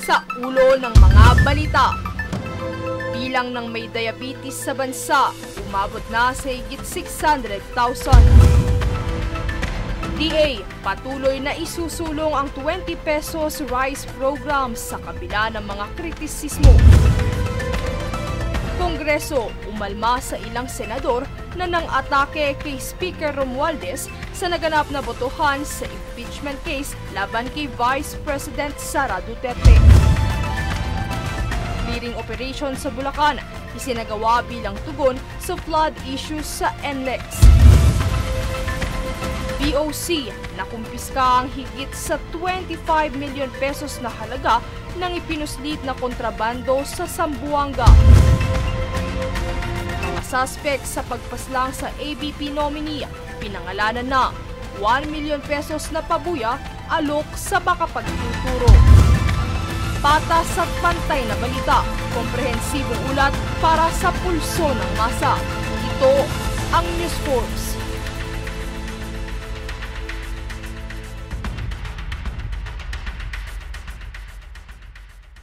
sa ulo ng mga balita. Bilang ng may diabetes sa bansa, umabot na sa higit 600,000. DA, patuloy na isusulong ang 20 pesos rice program sa kabila ng mga kritisismo. Kongreso, umalma sa ilang senador na nang-atake kay Speaker Romualdez sa naganap na botohan sa impeachment case laban kay Vice President Sara Duterte. Clearing operation sa Bulacan, isinagawa bilang tugon sa flood issues sa NLEX. BOC, nakumpiska ang higit sa 25 million pesos na halaga ng ipinuslit na kontrabando sa Zamboanga. Mga suspect sa pagpaslang sa ABP nominee, pinangalanan na 1 million pesos na pabuya, alok sa baka pagtuturo. Patas at pantay na balita, komprehensibong ulat para sa pulso ng masa. Ito ang News Force.